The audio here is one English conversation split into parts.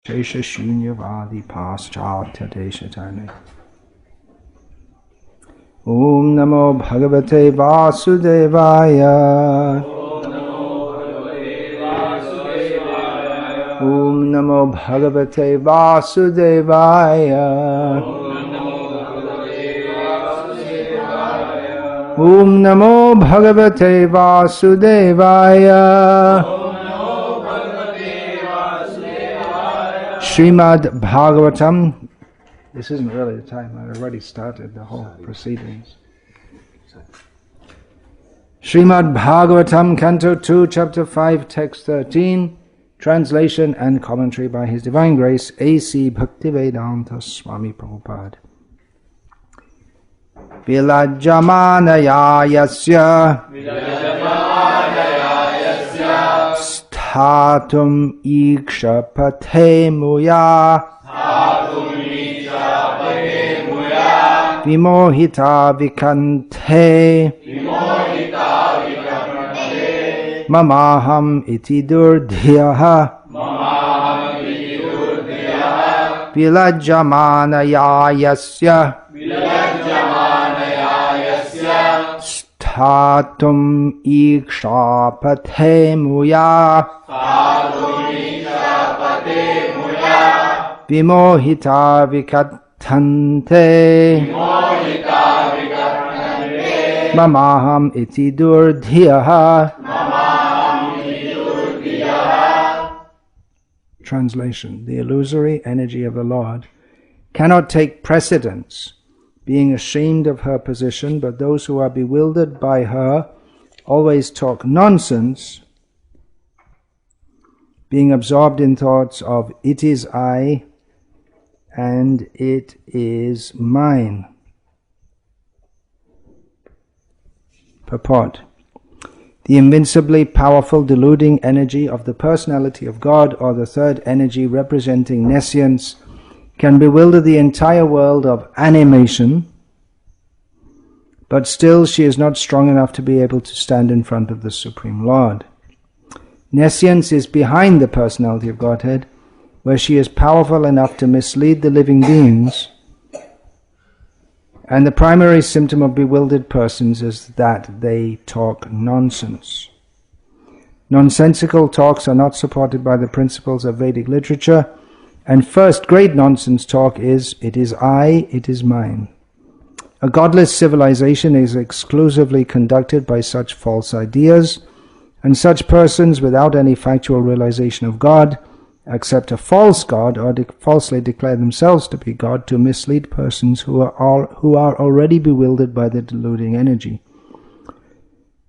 Shesha Shunyavadi Paschatya Deshatane. Om Namo Bhagavate Vasudevaya. Om Namo Bhagavate Vasudevaya. Om Namo Bhagavate Vasudevaya. Srimad Bhagavatam. This isn't really the time, I already started the whole proceedings. Srimad Bhagavatam, Canto 2, Chapter 5, Text 13, translation and commentary by His Divine Grace, A.C. Bhaktivedanta Swami Prabhupada. Vilajamanaya yasya Sthatum ikshapate muya Vimohita vikante Mamaham iti durdhyaha Vilajamanaya yasya Sthatum ikshapate muya Vimohita vikatante Mamaham iti durdhyaha. Translation: the illusory energy of the Lord cannot take precedence, being ashamed of her position, but those who are bewildered by her always talk nonsense, being absorbed in thoughts of "it is I" and "it is mine." Purport: the invincibly powerful deluding energy of the personality of God, or the third energy representing nescience, can bewilder the entire world of animation, but still she is not strong enough to be able to stand in front of the Supreme Lord. Nescience is behind the personality of Godhead, where she is powerful enough to mislead the living beings, and the primary symptom of bewildered persons is that they talk nonsense. Nonsensical talks are not supported by the principles of Vedic literature, and first great nonsense talk is "it is I, it is mine." A godless civilization is exclusively conducted by such false ideas, and such persons without any factual realization of God accept a false God or falsely declare themselves to be God to mislead persons who are already bewildered by the deluding energy.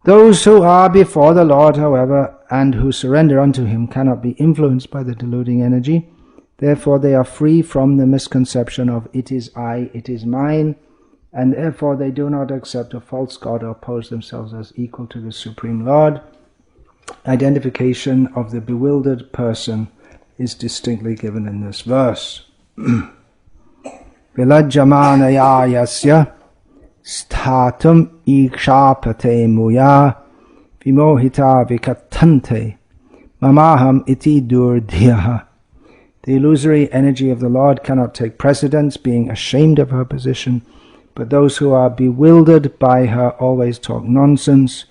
Those who are before the Lord, however, and who surrender unto Him cannot be influenced by the deluding energy. Therefore they are free from the misconception of "it is I, it is mine," and therefore they do not accept a false God or pose themselves as equal to the Supreme Lord. Identification of the bewildered person is distinctly given in this verse. Vilajjamanaya yasya sthatum ikshapate muya vimohita vikatante mamaham iti durdhyaha. The illusory energy of the Lord cannot take precedence, being ashamed of her position, but those who are bewildered by her always talk nonsense,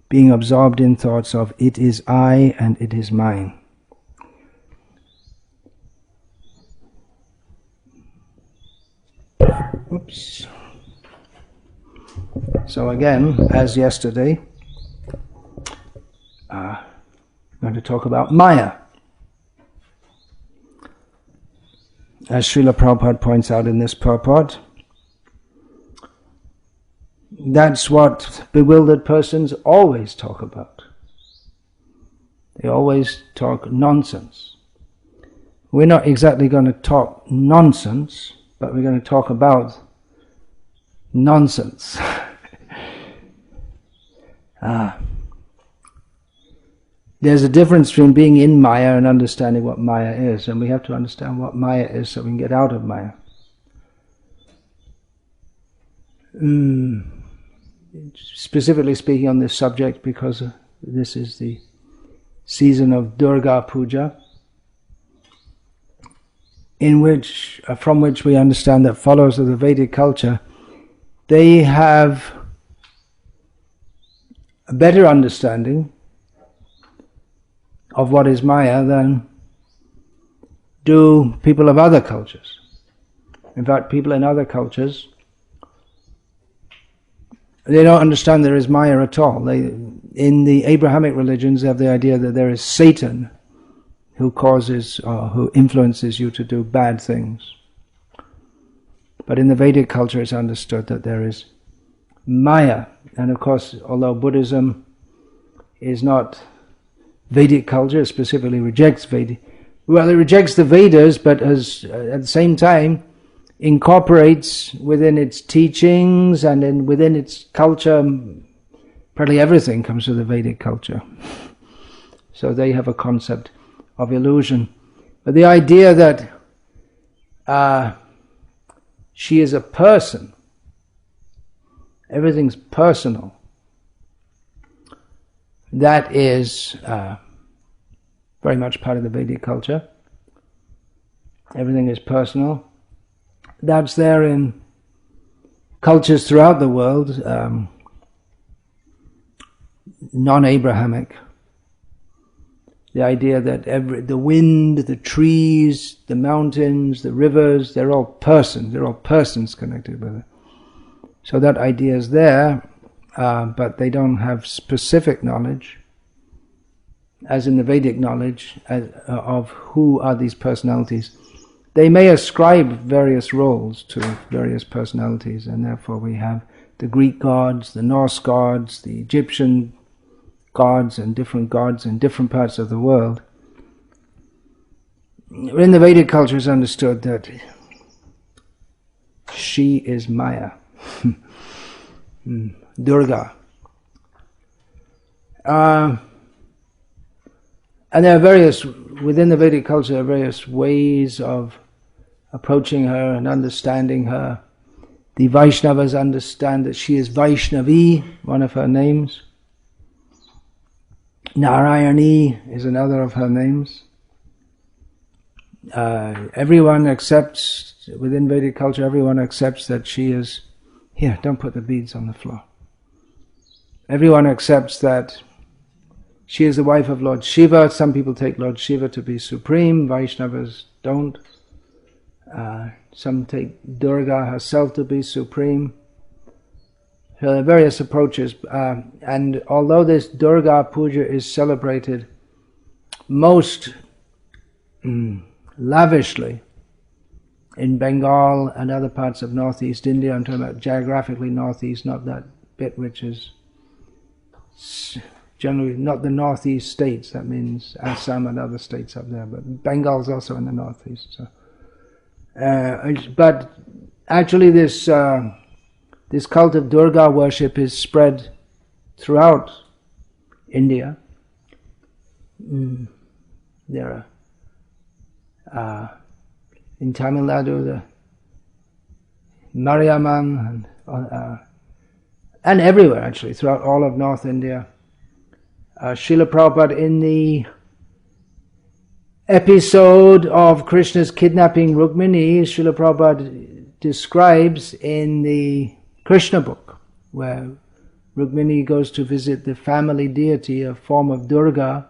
being absorbed in thoughts of "it is I and it is mine." Oops. So again, as yesterday, I'm going to talk about Maya. As Srila Prabhupada points out in this purport, that's what bewildered persons always talk about. They always talk nonsense. We're not exactly going to talk nonsense, but we're going to talk about nonsense. There's a difference between being in Maya and understanding what Maya is, and we have to understand what Maya is so we can get out of Maya. Specifically speaking on this subject, because this is the season of Durga puja, from which we understand that follows of the Vedic culture, they have a better understanding of what is Maya than do people of other cultures. In fact, people in other cultures, they don't understand there is Maya at all. In the Abrahamic religions, they have the idea that there is Satan who causes or who influences you to do bad things. But in the Vedic culture, it's understood that there is Maya. And of course, although Buddhism is not Vedic culture, it specifically rejects Vedic. Well, it rejects the Vedas, but at the same time incorporates within its teachings and within its culture, probably everything comes from the Vedic culture. So they have a concept of illusion. But the idea that she is a person, everything's personal, that is very much part of the Vedic culture. Everything is personal. That's there in cultures throughout the world, non-Abrahamic. The idea that the wind, the trees, the mountains, the rivers, they're all persons connected with it. So that idea is there, but they don't have specific knowledge, as in the Vedic knowledge, of who are these personalities. They may ascribe various roles to various personalities, and therefore we have the Greek gods, the Norse gods, the Egyptian gods in different parts of the world. In the Vedic culture, it's understood that she is Maya, Durga. And there are within the Vedic culture, various ways of approaching her and understanding her. The Vaishnavas understand that she is Vaishnavi, one of her names. Narayani is another of her names. Everyone accepts, within Vedic culture, everyone accepts that she is, here, don't put the beads on the floor. Everyone accepts that she is the wife of Lord Shiva. Some people take Lord Shiva to be supreme, Vaishnavas don't. Some take Durga herself to be supreme. So there are various approaches, and although this Durga puja is celebrated most lavishly in Bengal and other parts of northeast India, I'm talking about geographically northeast, not that bit which is generally not the northeast states, that means Assam and other states up there, but Bengal is also in the northeast. So. But actually this cult of Durga worship is spread throughout India. There are in Tamil Nadu the Mariamman and everywhere actually throughout all of North India. Srila Prabhupada, in the episode of Krishna's kidnapping Rukmini, Srila Prabhupada describes in the Krishna book, where Rukmini goes to visit the family deity, a form of Durga,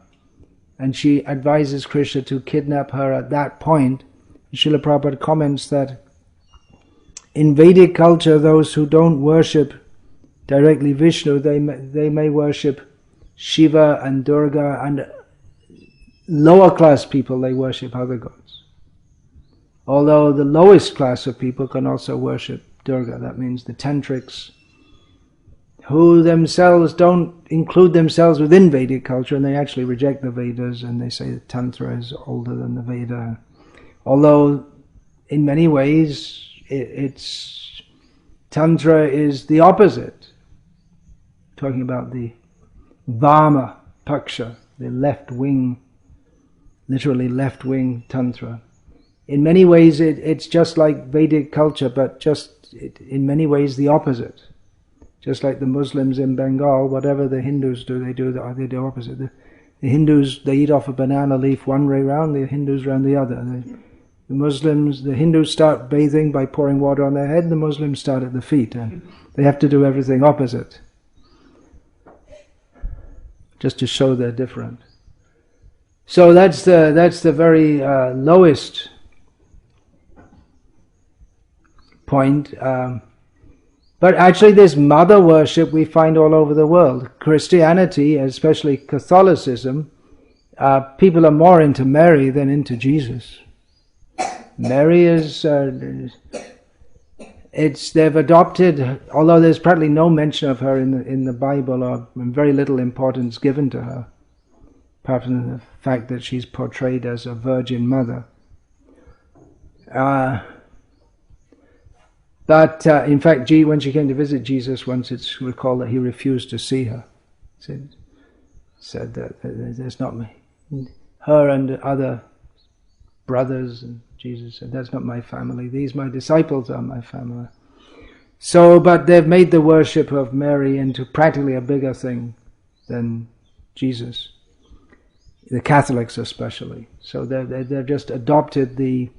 and she advises Krishna to kidnap her at that point. Srila Prabhupada comments that in Vedic culture, those who don't worship directly Vishnu, they may worship Shiva and Durga, and lower class people, they worship other gods. Although the lowest class of people can also worship Durga. That means the tantrics, who themselves don't include themselves within Vedic culture, and they actually reject the Vedas, and they say that Tantra is older than the Veda. Although in many ways Tantra is the opposite. Talking about the Vama Paksha, the left wing, literally left wing Tantra. In many ways it's just like Vedic culture, but just in many ways the opposite. Just like the Muslims in Bengal, whatever the Hindus do, they do the opposite. The Hindus, they eat off a banana leaf one way round, the Hindus round the other. The Hindus start bathing by pouring water on their head, the Muslims start at the feet, and they have to do everything opposite, just to show they're different. So that's the very lowest point. But actually this mother worship we find all over the world. Christianity, especially Catholicism, people are more into Mary than into Jesus. Mary is, they've adopted, although there's practically no mention of her in the Bible, or very little importance given to her, apart from the fact that she's portrayed as a virgin mother. But in fact, when she came to visit Jesus once, it's recalled that he refused to see her. Said that there's not me. Her and other brothers, and Jesus said, that's not my family. These, my disciples, are my family. So, but they've made the worship of Mary into practically a bigger thing than Jesus. The Catholics especially. So they've just adopted the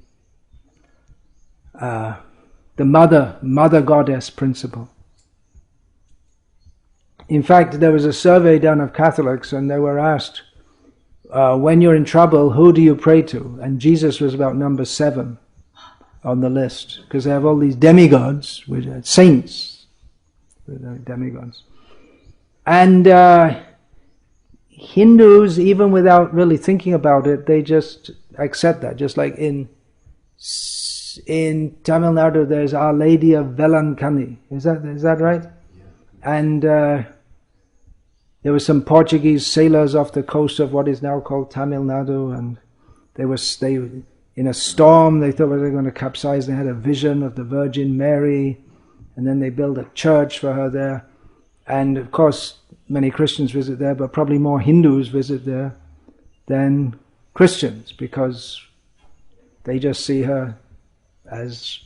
mother goddess principle. In fact, there was a survey done of Catholics, and they were asked, when you're in trouble, who do you pray to? And Jesus was about number 7 on the list, because they have all these demigods, which are saints, demigods. And Hindus, even without really thinking about it, they just accept that. Just like in Tamil Nadu, there's Our Lady of Velankani. Is that right? Yeah. And there were some Portuguese sailors off the coast of what is now called Tamil Nadu, and they in a storm. They thought they were going to capsize. They had a vision of the Virgin Mary, and then they built a church for her there. And of course, many Christians visit there, but probably more Hindus visit there than Christians, because they just see her as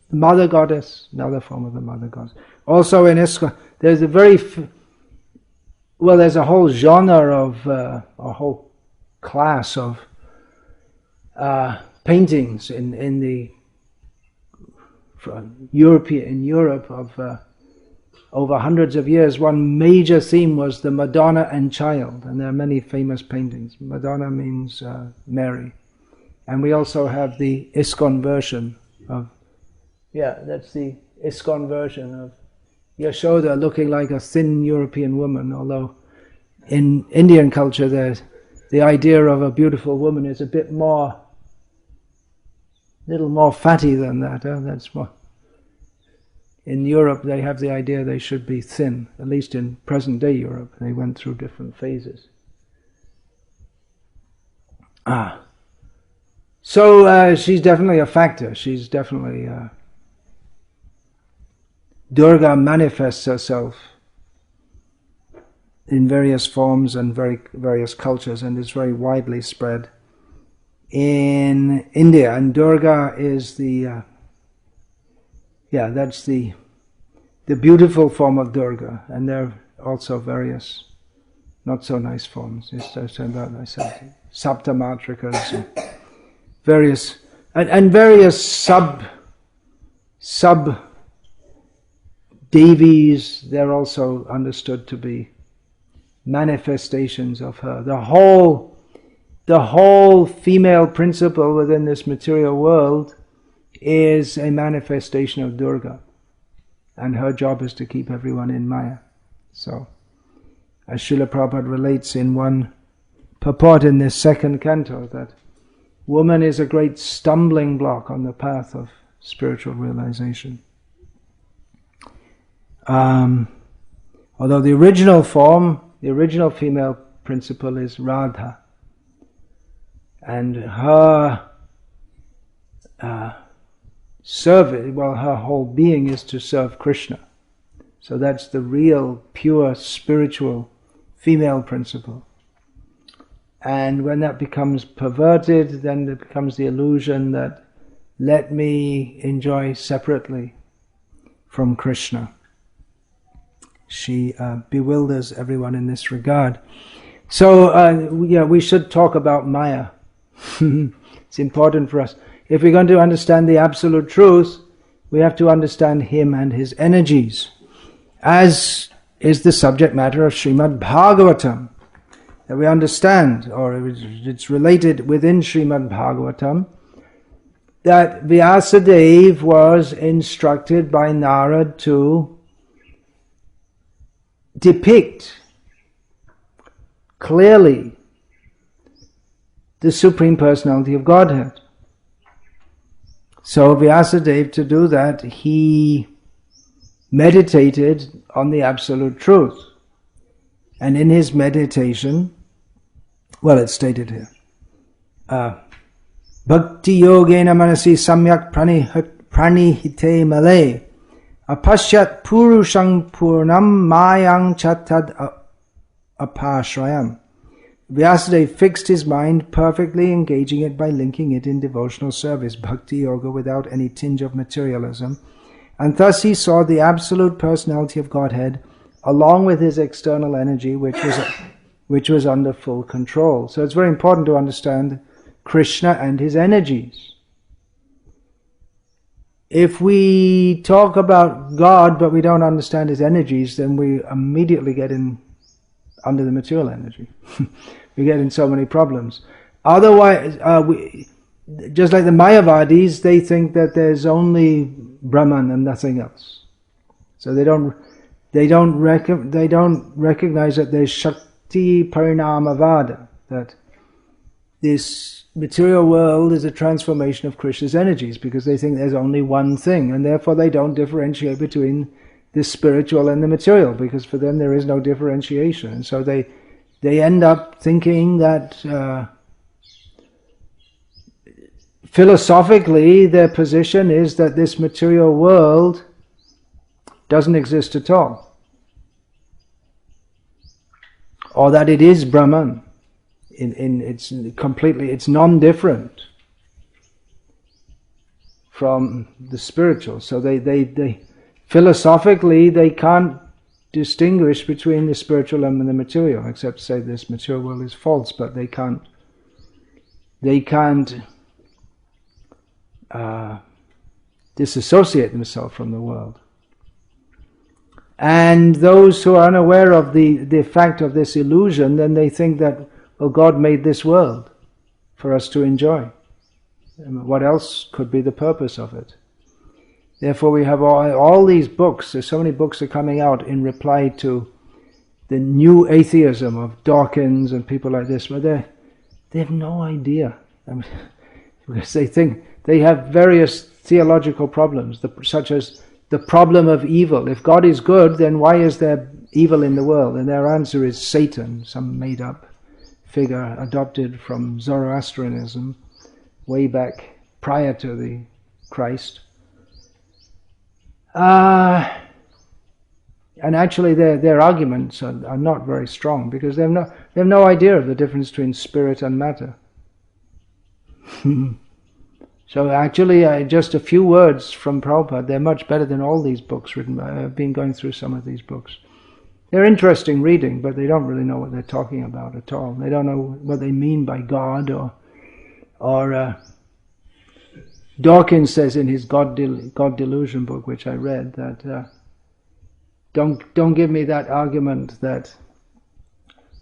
the mother goddess, another form of the mother goddess. Also in ISKCON, there's there's a whole genre of, a whole class of paintings in Europe of over hundreds of years. One major theme was the Madonna and Child, and there are many famous paintings. Madonna means Mary. And we also have the ISKCON version of, that's the ISKCON version of Yashoda looking like a thin European woman, although in Indian culture the idea of a beautiful woman is a little more fatty than that. That's more. In Europe they have the idea they should be thin, at least in present day Europe. They went through different phases. So she's definitely a factor. She's definitely Durga manifests herself in various forms and various cultures, and is very widely spread in India. And Durga is that's the beautiful form of Durga, and there are also various not so nice forms. I said Saptamatrikas, and various sub Devis. They're also understood to be manifestations of her. The whole female principle within this material world is a manifestation of Durga, and her job is to keep everyone in Maya. So, as Srila Prabhupada relates in one purport in this second canto, that woman is a great stumbling block on the path of spiritual realization. Although the original female principle is Radha, and her service, her whole being is to serve Krishna. So that's the real, pure, spiritual female principle. And when that becomes perverted, then it becomes the illusion that let me enjoy separately from Krishna. She bewilders everyone in this regard. So we should talk about Maya. It's important for us. if we're going to understand the absolute truth, we have to understand him and his energies, as is the subject matter of Srimad Bhagavatam. That we understand, or it's related within Srimad Bhagavatam, that Vyasadeva was instructed by Narad to depict clearly the Supreme Personality of Godhead. So Vyasadeva, to do that, he meditated on the absolute truth. And in his meditation, well, it's stated here, Bhakti yogena manasi samyak pranihite male apashyat purushang purnam mayang chatad apashrayam. Vyasadeva fixed his mind, perfectly engaging it by linking it in devotional service, bhakti yoga, without any tinge of materialism. And thus he saw the absolute personality of Godhead along with his external energy, which was under full control. So it's very important to understand Krishna and his energies. If we talk about God but we don't understand his energies, then we immediately get in under the material energy. We get in so many problems. Otherwise, just like the Mayavadis, they think that there's only Brahman and nothing else. So they don't recognize that there's Shakti Parinamavada, that this material world is a transformation of Krishna's energies, because they think there's only one thing, and therefore they don't differentiate between the spiritual and the material, because for them there is no differentiation. And so they end up thinking that philosophically their position is that this material world doesn't exist at all, or that it is Brahman. It's non-different from the spiritual. So they philosophically they can't distinguish between the spiritual and the material, except to say this material world is false, but they can't disassociate themselves from the world. And those who are unaware of the fact of this illusion, then they think that, well, God made this world for us to enjoy. What else could be the purpose of it? Therefore we have all these books. There's so many books that are coming out in reply to the new atheism of Dawkins and people like this, but they have no idea. I mean, because they think they have various theological problems, such as the problem of evil. If God is good, then why is there evil in the world? And their answer is Satan, some made-up figure adopted from Zoroastrianism way back prior to the Christ. And actually their arguments are not very strong, because they have no idea of the difference between spirit and matter. So actually just a few words from Prabhupada, they're much better than all these books written by. I've been going through some of these books. They're interesting reading, but they don't really know what they're talking about at all. They don't know what they mean by God, or Dawkins says in his God Delusion book, which I read, that don't give me that argument that,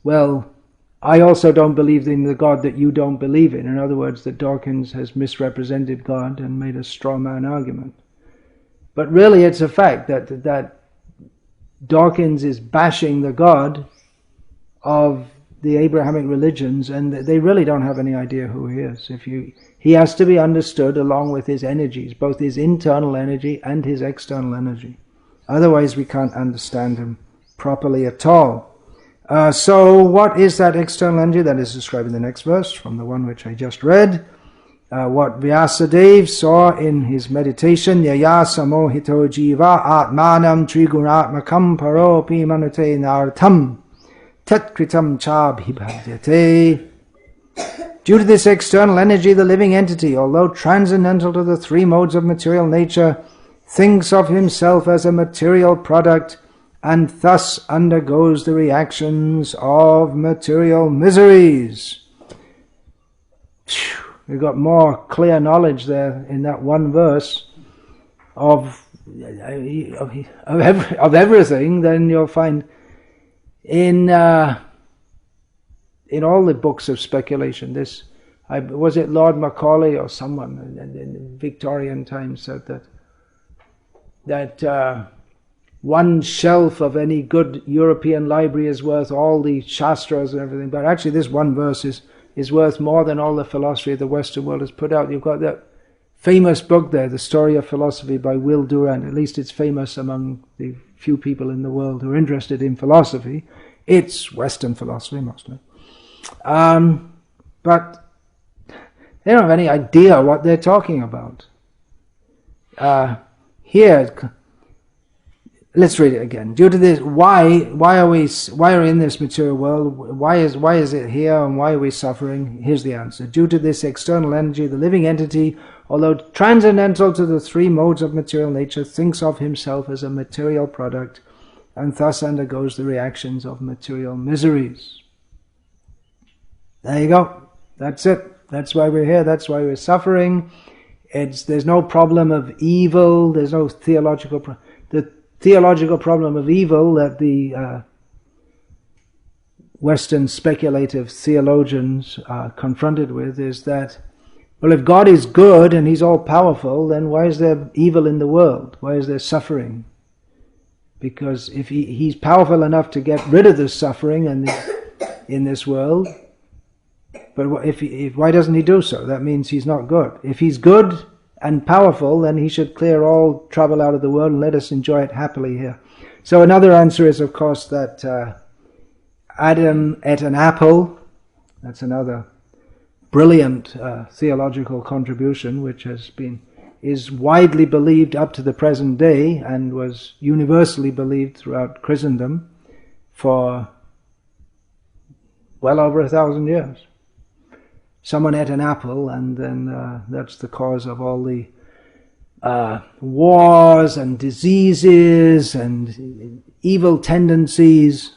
well, I also don't believe in the God that you don't believe in. In other words, that Dawkins has misrepresented God and made a straw man argument. But really it's a fact that Dawkins is bashing the God of the Abrahamic religions, and they really don't have any idea who he is. He has to be understood along with his energies, both his internal energy and his external energy. Otherwise we can't understand him properly at all. So what is that external energy? That is described in the next verse from the one which I just read. What Vyasadeva saw in his meditation, Yaya samohito jiva atmanam trigunatmakam paropi manute nartam tatkritam cha bhibhadyate. Due to this external energy, the living entity, although transcendental to the three modes of material nature, thinks of himself as a material product, and thus undergoes the reactions of material miseries. we've got more clear knowledge there in that one verse of everything than you'll find in all the books of speculation. Was it Lord Macaulay or someone in Victorian times said that one shelf of any good European library is worth all the Shastras and everything, but actually this one verse is worth more than all the philosophy of the Western world has put out. You've got that famous book there, The Story of Philosophy by Will Durant. At least it's famous among the few people in the world who are interested in philosophy. It's Western philosophy mostly. But they don't have any idea what they're talking about. Here, let's read it again. Due to this, why are we in this material world? Why is it here, and why are we suffering? Here's the answer. Due to this external energy, the living entity, although transcendental to the three modes of material nature, thinks of himself as a material product, and thus undergoes the reactions of material miseries. There you go. That's it. That's why we're here. That's why we're suffering. There's no problem of evil. There's no theological the theological problem of evil that the Western speculative theologians are confronted with is that, well, if God is good and He's all-powerful, then why is there evil in the world? Why is there suffering? Because if He's powerful enough to get rid of the suffering in this world, but why doesn't He do so? That means He's not good. If He's good and powerful, then He should clear all trouble out of the world and let us enjoy it happily here. So another answer is, of course, that Adam ate an apple. That's another brilliant theological contribution, which is widely believed up to the present day and was universally believed throughout Christendom for well over 1,000 years. Someone ate an apple, and then that's the cause of all the wars and diseases and evil tendencies.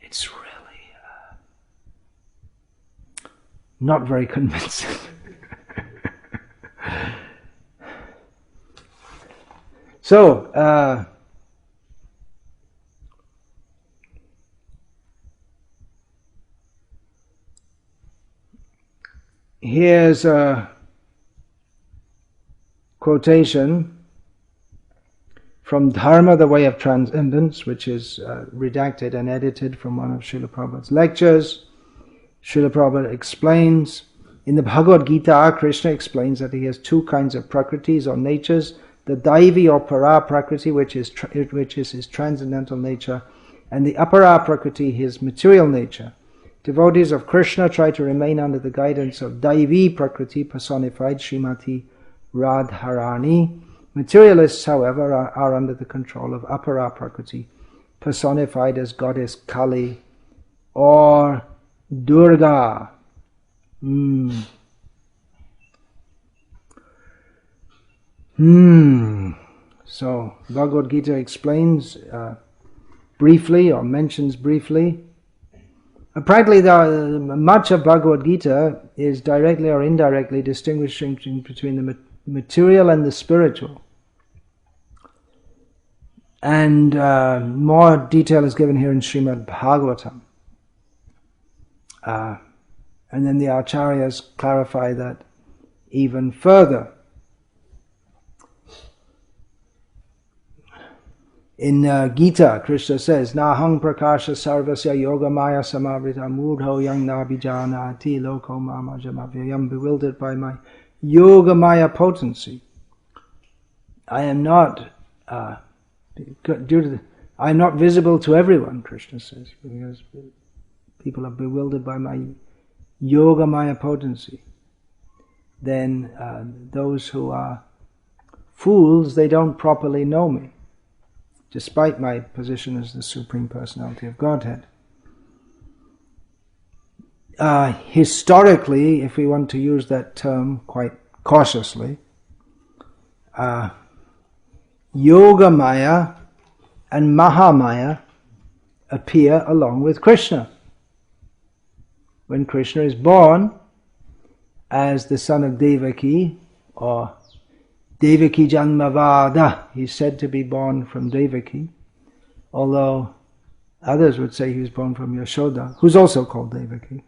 It's really not very convincing. So, here's a quotation from Dharma, the Way of Transcendence, which is redacted and edited from one of Srila Prabhupada's lectures. Srila Prabhupada explains, in the Bhagavad Gita, Krishna explains that he has two kinds of prakritis or natures, the Daivi or Para Prakriti, which is his transcendental nature, and the Apara Prakriti, his material nature. Devotees of Krishna try to remain under the guidance of Daivi Prakriti, personified Srimati Radharani. Materialists, however, are under the control of Apara Prakriti, personified as Goddess Kali or Durga. So, Bhagavad Gita explains briefly, or mentions briefly. Practically, much of Bhagavad Gita is directly or indirectly distinguishing between the material and the spiritual. And more detail is given here in Srimad Bhagavatam. And then the Acharyas clarify that even further. In Gita, Krishna says, Nahang prakasha sarvasya yoga maya samavrita mudho yang nabhijanati loko mamajamavya. I am bewildered by my yoga maya potency. I am not I am not visible to everyone, Krishna says, because people are bewildered by my yoga maya potency. Then those who are fools, they don't properly know me, despite my position as the Supreme Personality of Godhead. Historically, if we want to use that term quite cautiously, Yogamaya and Mahamaya appear along with Krishna. When Krishna is born, as the son of Devaki, or Devaki Janmavada. He's said to be born from Devaki, although others would say he was born from Yashoda, who's also called Devaki.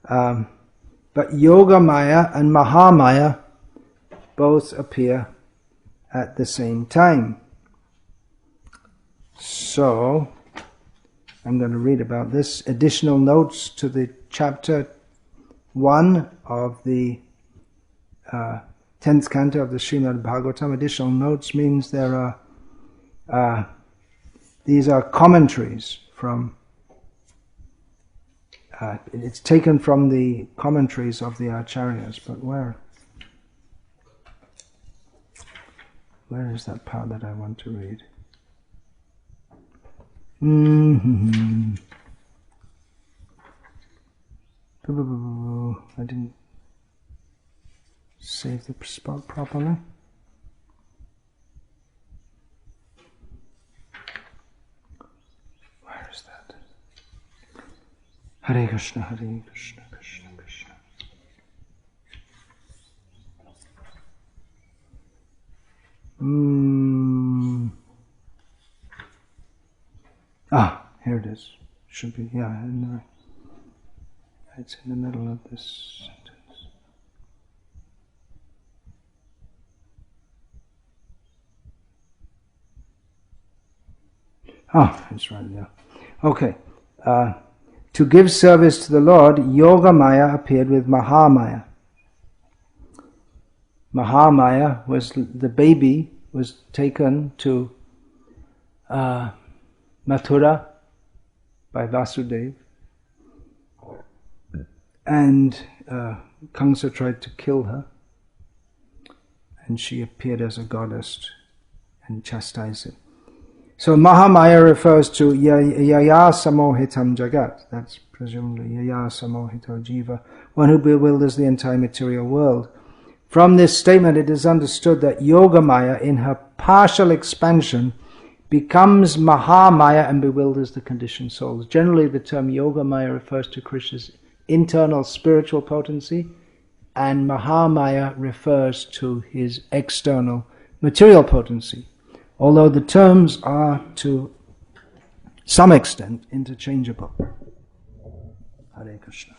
But Yogamaya and Mahamaya both appear at the same time. So, I'm going to read about this. Additional notes to the chapter 1 of the 10th canto of the Srimad Bhagavatam. Additional notes means there are these are commentaries from it's taken from the commentaries of the Acharyas, but where is that part that I want to read? I didn't save the spot properly. Where is that? Hare Krishna, Hare Krishna, Krishna Krishna. Here it is. Should be, yeah, it's in the middle of this sentence. It's right there. Okay. To give service to the Lord, Yogamaya appeared with Mahamaya. Mahamaya was the baby, was taken to Mathura by Vasudeva, and Kamsa tried to kill her, and she appeared as a goddess and chastised him. So Mahamaya refers to Yaya Samohitam Jagat, that's presumably Yaya Samohito Jiva, one who bewilders the entire material world. From this statement it is understood that Yogamaya in her partial expansion becomes Mahamaya and bewilders the conditioned souls. Generally the term Yogamaya refers to Krishna's internal spiritual potency, and Mahamaya refers to his external material potency, although the terms are to some extent interchangeable. Hare Krishna.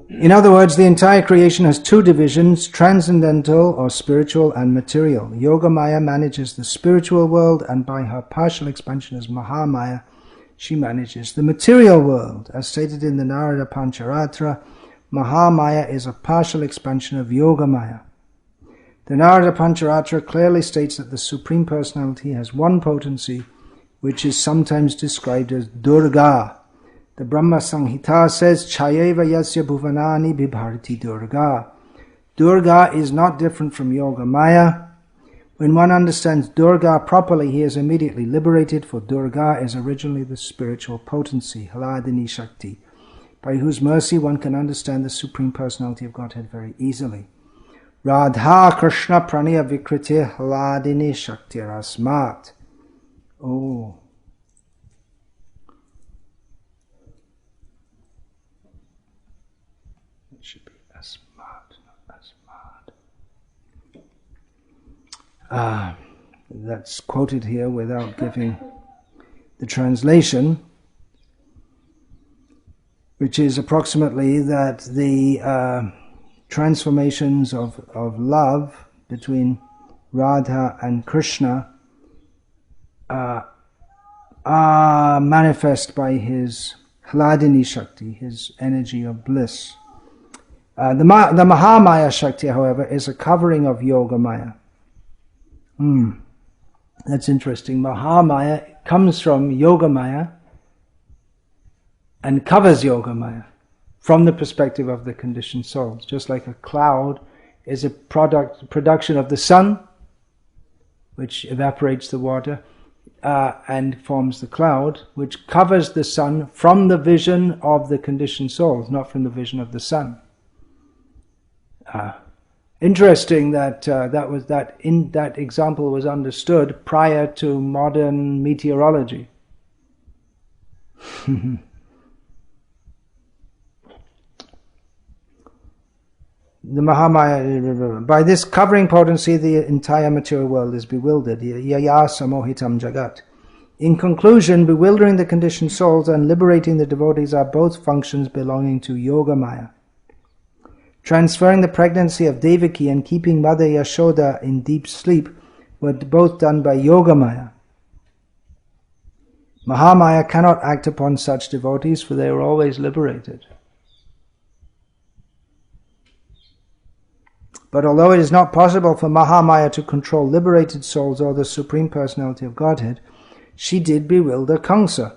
In other words, the entire creation has two divisions, transcendental or spiritual and material. Yogamaya manages the spiritual world, and by her partial expansion as Mahamaya, she manages the material world. As stated in the Narada Pancharatra, Mahamaya is a partial expansion of Yogamaya. The Narada Pancharatra clearly states that the Supreme Personality has one potency, which is sometimes described as Durga. The Brahma Samhita says, Chayeva yasya bhuvanani bibharati Durga. Durga is not different from Yogamaya. When one understands Durga properly, he is immediately liberated, for Durga is originally the spiritual potency, Haladini Shakti, by whose mercy one can understand the Supreme Personality of Godhead very easily. Radha Krishna Pranaya Vikriti Haladini Shakti Rasmat. Oh. It should be Asmat, not Asmad. That's quoted here without giving the translation, which is approximately that the transformations of love between Radha and Krishna are manifest by his Hladini Shakti, his energy of bliss. The Mahamaya Shakti, however, is a covering of Yogamaya. That's interesting. Mahamaya comes from Yogamaya and covers Yogamaya from the perspective of the conditioned souls. Just like a cloud is a production of the sun, which evaporates the water and forms the cloud, which covers the sun from the vision of the conditioned souls, not from the vision of the sun. Interesting that that example was understood prior to modern meteorology. The Mahamaya, by this covering potency, the entire material world is bewildered. Yaya samohitam jagat. In conclusion, bewildering the conditioned souls and liberating the devotees are both functions belonging to Yogamaya. Transferring the pregnancy of Devaki and keeping Mother Yashoda in deep sleep were both done by Yogamaya. Mahamaya cannot act upon such devotees, for they are always liberated. But although it is not possible for Mahamaya to control liberated souls or the Supreme Personality of Godhead, she did bewilder Kamsa.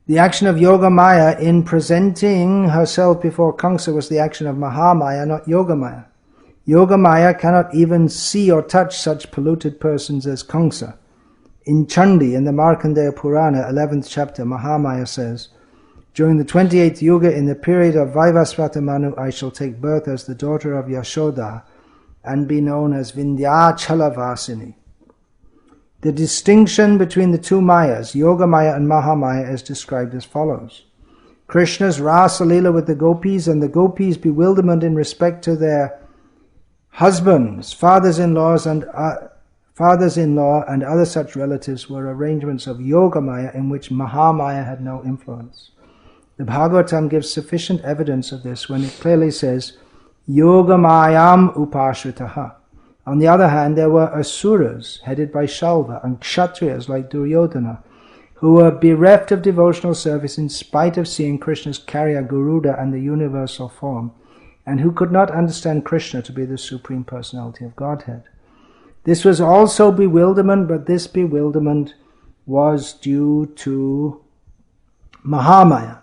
The action of Yogamaya in presenting herself before Kamsa was the action of Mahamaya, not Yogamaya. Yogamaya cannot even see or touch such polluted persons as Kamsa. In Chandi, in the Markandeya Purana, 11th chapter, Mahamaya says, "During the 28th Yuga, in the period of Vaivasvata Manu, I shall take birth as the daughter of Yashoda and be known as Vindhyachalavasini." The distinction between the two Mayas, Yogamaya and Mahamaya, is described as follows. Krishna's Rasa Leela with the gopis and the gopis' bewilderment in respect to their husbands, fathers-in-law and other such relatives were arrangements of Yogamaya in which Mahamaya had no influence. The Bhagavatam gives sufficient evidence of this when it clearly says, Yogamayam upashritaha. On the other hand, there were asuras, headed by Shalva, and kshatriyas like Duryodhana, who were bereft of devotional service in spite of seeing Krishna's carrier Garuda and the universal form, and who could not understand Krishna to be the Supreme Personality of Godhead. This was also bewilderment, but this bewilderment was due to Mahamaya.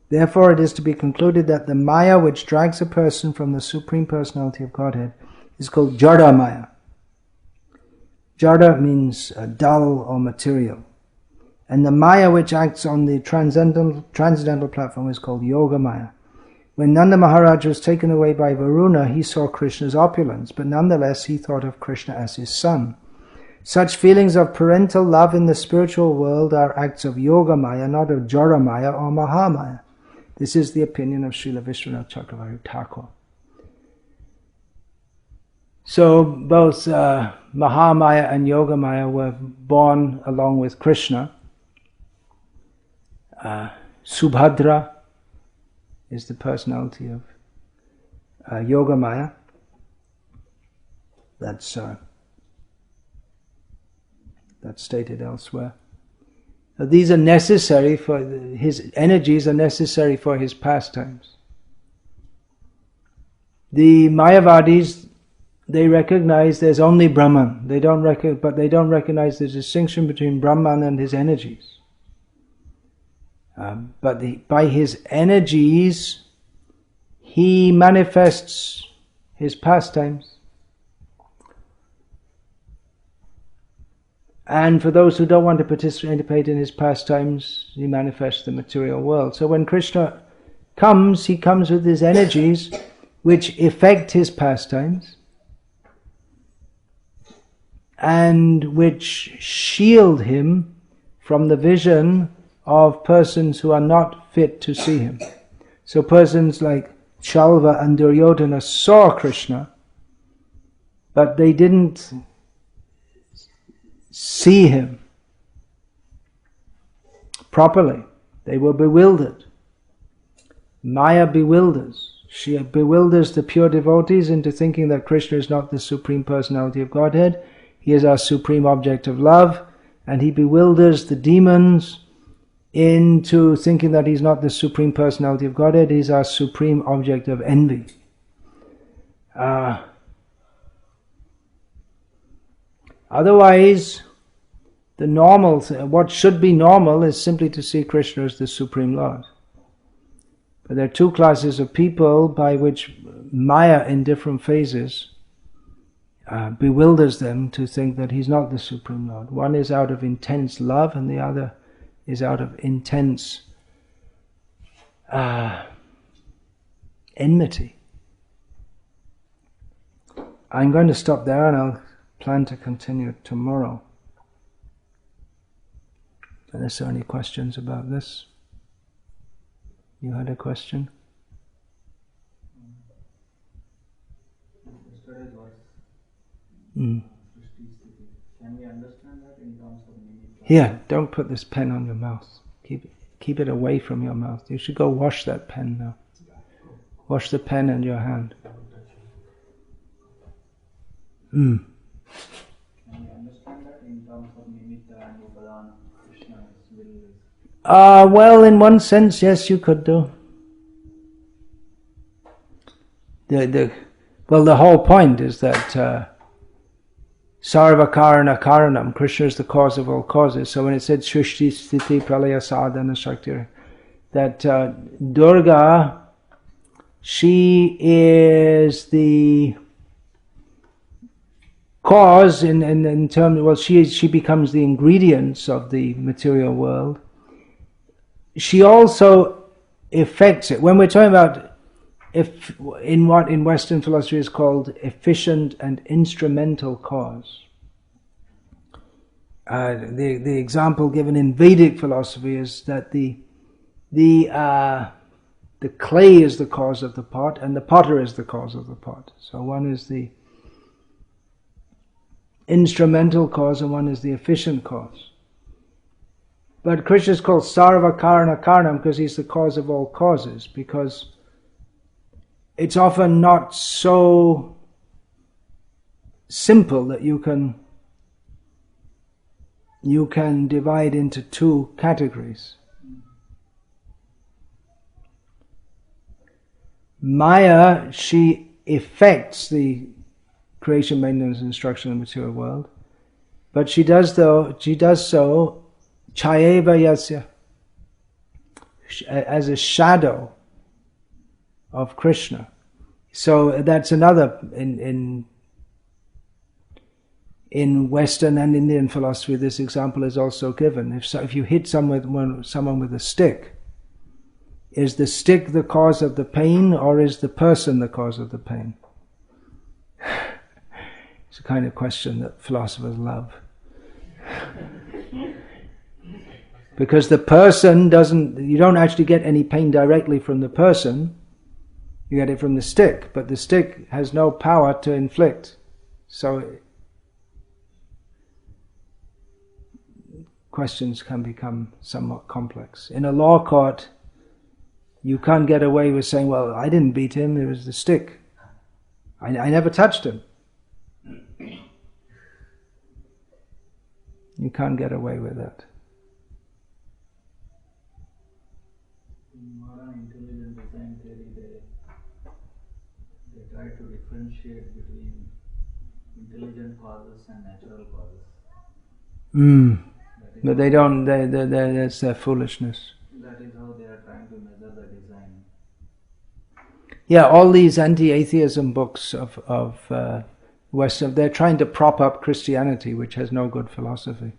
Therefore, it is to be concluded that the Maya which drags a person from the Supreme Personality of Godhead is called Jada Maya. Jada means dull or material. And the Maya which acts on the transcendental platform is called Yoga Maya. When Nanda Maharaj was taken away by Varuna, he saw Krishna's opulence, but nonetheless he thought of Krishna as his son. Such feelings of parental love in the spiritual world are acts of Yoga Maya, not of Jara Maya or Mahamaya. This is the opinion of Srila Vishwanath Chakravarti Thakur. So both Mahamaya and Yogamaya were born along with Krishna. Subhadra is the personality of Yogamaya. That's stated elsewhere. So these are necessary for his energies, are necessary for his pastimes. The Mayavadis, they recognize there's only Brahman. But they don't recognize the distinction between Brahman and his energies. By his energies, he manifests his pastimes. And for those who don't want to participate in his pastimes, he manifests the material world. So when Krishna comes, he comes with his energies which effect his pastimes and which shield him from the vision of persons who are not fit to see him. So persons like Shalva and Duryodhana saw Krishna, but they didn't see him properly. They were bewildered. Maya bewilders. She bewilders the pure devotees into thinking that Krishna is not the Supreme Personality of Godhead. He is our supreme object of love, and he bewilders the demons into thinking that he's not the Supreme Personality of Godhead, he's our supreme object of envy. Otherwise, the normal what should be normal is simply to see Krishna as the Supreme Lord. But there are two classes of people by which Maya in different phases bewilders them to think that he's not the Supreme Lord. One is out of intense love and the other is out of intense enmity. I'm going to stop there and I'll plan to continue tomorrow. Unless there are any questions about this. You had a question? Mm. Can we understand that in terms of nimitta? Here, don't put this pen on your mouth. Keep it away from your mouth. You should go wash that pen now. Wash the pen and your hand. Can we understand that in terms of nimitta and upadana, Krishna's will? Well, in one sense, yes, you could do. The whole point is that Sarva Karana Karanam, Krishna is the cause of all causes. So when it said Shrishti Sthiti Pralaya Sadhana Shakti, that Durga, she is the cause in terms, well, she becomes the ingredients of the material world. She also affects it. When we're talking about in what in Western philosophy is called efficient and instrumental cause. The example given in Vedic philosophy is that the clay is the cause of the pot and the potter is the cause of the pot. So one is the instrumental cause and one is the efficient cause. But Krishna is called Sarva Karana Karanam because he's the cause of all causes, because it's often not so simple that you can divide into two categories. Maya, she affects the creation, maintenance, and instruction of the material world, but she does so chayeva yasya, as a shadow of Krishna. So that's another in Western and Indian philosophy. This example is also given. If you hit someone with a stick, is the stick the cause of the pain, or is the person the cause of the pain? It's a kind of question that philosophers love. Because the person you don't actually get any pain directly from the person, you get it from the stick, but the stick has no power to inflict. So questions can become somewhat complex. In a law court, you can't get away with saying, well, I didn't beat him, it was the stick. I never touched him. You can't get away with that. In modern intelligent design theory, they try to differentiate between intelligent causes and natural causes. But they don't, that's their foolishness. That is how they are trying to measure the design. Yeah, all these anti-atheism books of Western, they're trying to prop up Christianity, which has no good philosophy.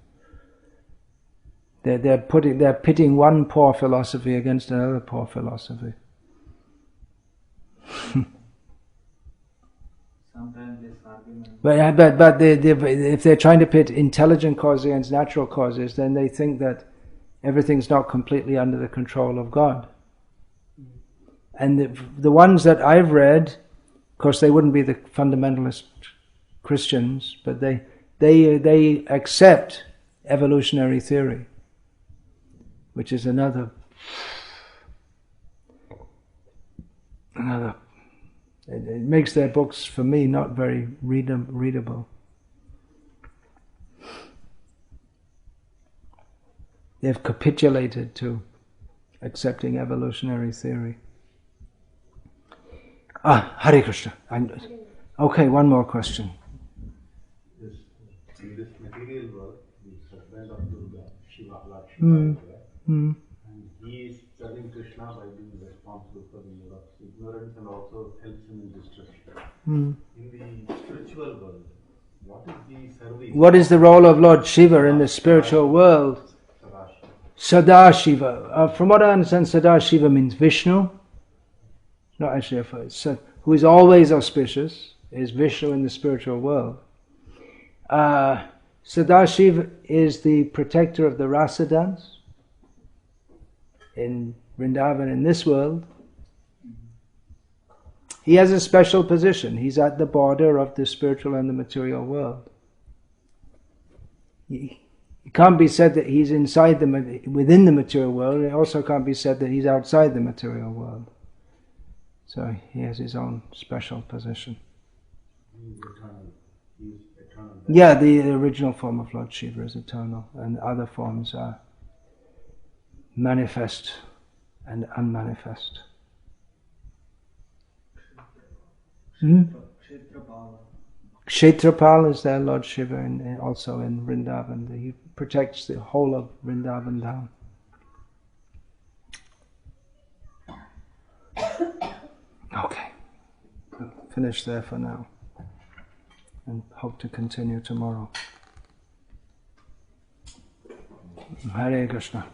They're pitting one poor philosophy against another poor philosophy. Sometimes this argument. But if they're trying to pit intelligent causes against natural causes, then they think that everything's not completely under the control of God. And the ones that I've read, of course, they wouldn't be the fundamentalist Christians, but they accept evolutionary theory, which is another. It makes their books, for me, not very readable. They've capitulated to accepting evolutionary theory. Hare Krishna. Okay, one more question. In this material world, the husband of Durga, Shiva, Lord Shiva, and he is serving Krishna by being responsible for the Europe's ignorance and also helps him in destruction. In the spiritual world, what is the service? What is the role of Lord Shiva in the spiritual world? Sadashiva. From what I understand, Sadashiva means Vishnu. Not actually who is always auspicious, is Vishnu in the spiritual world. Sadashiva is the protector of the rasa dance in Vrindavan in this world, he has a special position. He's at the border of the spiritual and the material world. It can't be said that he's within the material world. It also can't be said that he's outside the material world. So he has his own special position. He is eternal. He is eternal. Yeah, the original form of Lord Shiva is eternal, and other forms are manifest and unmanifest. Kshetrapal is there, Lord Shiva, and also in Vrindavan. He protects the whole of Vrindavan Dham. Okay, we'll finish there for now, and hope to continue tomorrow. Hare Krishna.